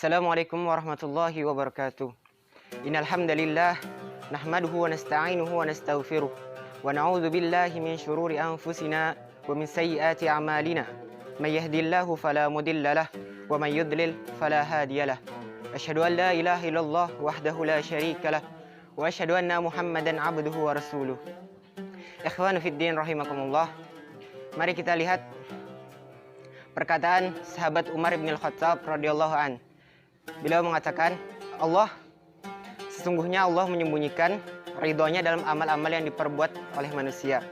Assalamualaikum warahmatullahi wabarakatuh. Innal hamdalillah nahmaduhu wa nasta'inuhu wa nastaghfiruh wa na'udzu billahi min shururi anfusina wa min sayyiati a'malina. May yahdihillahu fala mudilla lahu wa may yudlil fala hadiya lahu. Asyhadu an la ilaha illallah wahdahu la syarika lahu wa asyhadu anna Muhammadan 'abduhu wa rasuluh. Ikhwanu fid din rahimakumullah. Mari kita lihat perkataan sahabat Umar bin Al-Khattab radhiyallahu an. Beliau mengatakan, sesungguhnya Allah menyembunyikan ridhonya dalam amal-amal yang diperbuat oleh manusia.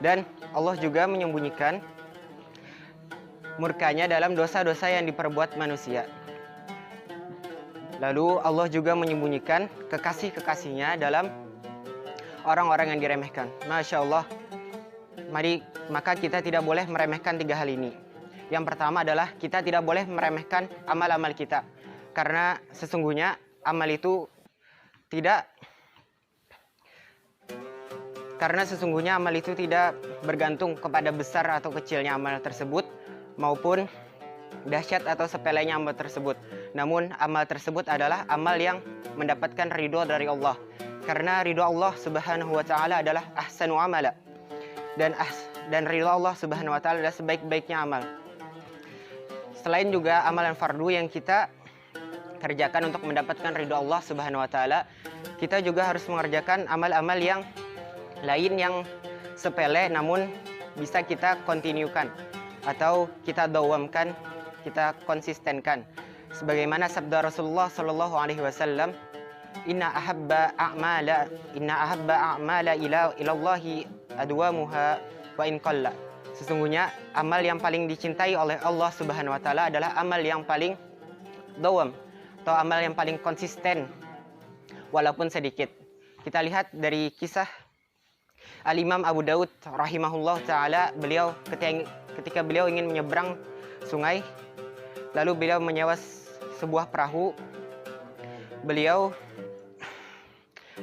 Dan Allah juga menyembunyikan murkanya dalam dosa-dosa yang diperbuat manusia. Lalu Allah juga menyembunyikan kekasih-kekasihnya dalam orang-orang yang diremehkan. Masya Allah. Maka kita tidak boleh meremehkan 3 hal ini. Yang pertama adalah kita tidak boleh meremehkan amal-amal kita. Karena sesungguhnya amal itu tidak bergantung kepada besar atau kecilnya amal tersebut maupun dahsyat atau sepelenya amal tersebut. Namun amal tersebut adalah amal yang mendapatkan ridho dari Allah. Karena ridho Allah Subhanahu wa taala adalah ahsanu amala. Dan ridho Allah Subhanahu wa taala adalah sebaik-baiknya amal. Selain juga amalan fardu yang kita kerjakan untuk mendapatkan ridho Allah Subhanahu wa taala, kita juga harus mengerjakan amal-amal yang lain yang sepele namun bisa kita kontinukan atau kita dawamkan, kita konsistenkan. Sebagaimana sabda Rasulullah sallallahu alaihi wasallam, inna ahabba a'mala ila Allahi adwamuha wa in qalla. Sesungguhnya amal yang paling dicintai oleh Allah Subhanahu wa taala adalah amal yang paling dawam atau amal yang paling konsisten walaupun sedikit. Kita lihat dari kisah Al-Imam Abu Daud rahimahullah ta'ala. Beliau ketika beliau ingin menyeberang sungai, lalu beliau menyewa sebuah perahu.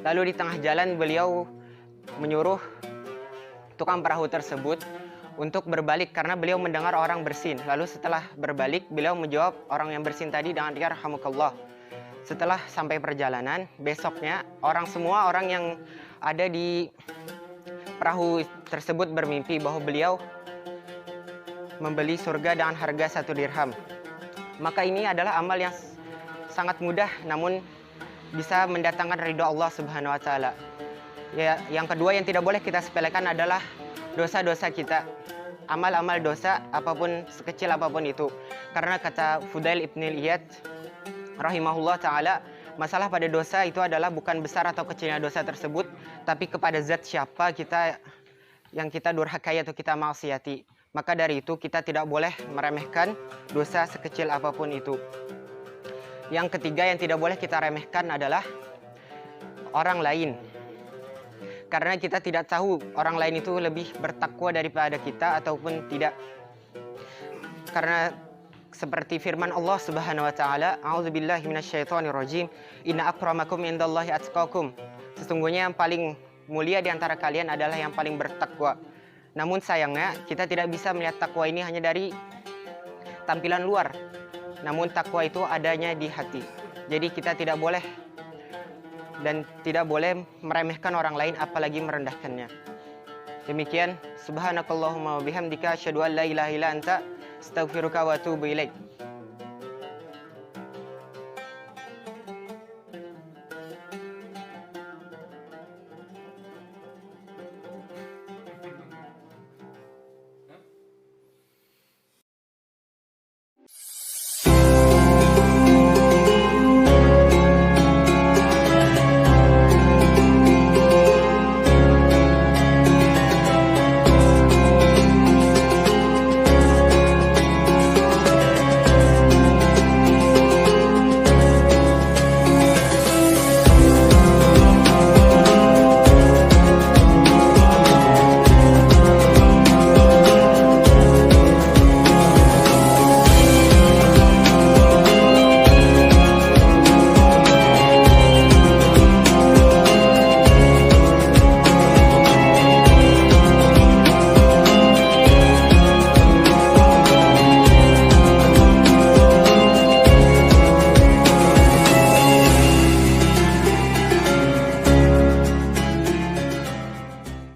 Lalu di tengah jalan beliau menyuruh tukang perahu tersebut untuk berbalik karena beliau mendengar orang bersin. Lalu setelah berbalik, beliau menjawab orang yang bersin tadi dengan yarhamukallah. Setelah sampai perjalanan, besoknya semua orang yang ada di perahu tersebut bermimpi bahwa beliau membeli surga dengan harga 1 dirham. Maka ini adalah amal yang sangat mudah namun bisa mendatangkan ridho Allah Subhanahu wa taala. Ya, yang kedua yang tidak boleh kita sepelekan adalah dosa-dosa kita. Amal-amal dosa apapun, sekecil apapun itu. Karena kata Fudail ibn Iyad rahimahullah ta'ala, masalah pada dosa itu adalah bukan besar atau kecilnya dosa tersebut, tapi kepada zat siapa yang kita durhakai atau kita maksiati. Maka dari itu kita tidak boleh meremehkan dosa sekecil apapun itu. Yang ketiga yang tidak boleh kita remehkan adalah orang lain. Karena kita tidak tahu orang lain itu lebih bertakwa daripada kita ataupun tidak. Karena seperti firman Allah Subhanahu wa taala, a'udzubillahi minasyaitonirrajim, inna akramakum indallahi atqakum. Sesungguhnya yang paling mulia di antara kalian adalah yang paling bertakwa. Namun sayangnya kita tidak bisa melihat takwa ini hanya dari tampilan luar. Namun takwa itu adanya di hati. Jadi kita tidak boleh meremehkan orang lain apalagi merendahkannya. Demikian, subhanakallahumma wa bihamdika asyhadu an la ilaha illa anta astaghfiruka wa atubu ilaik.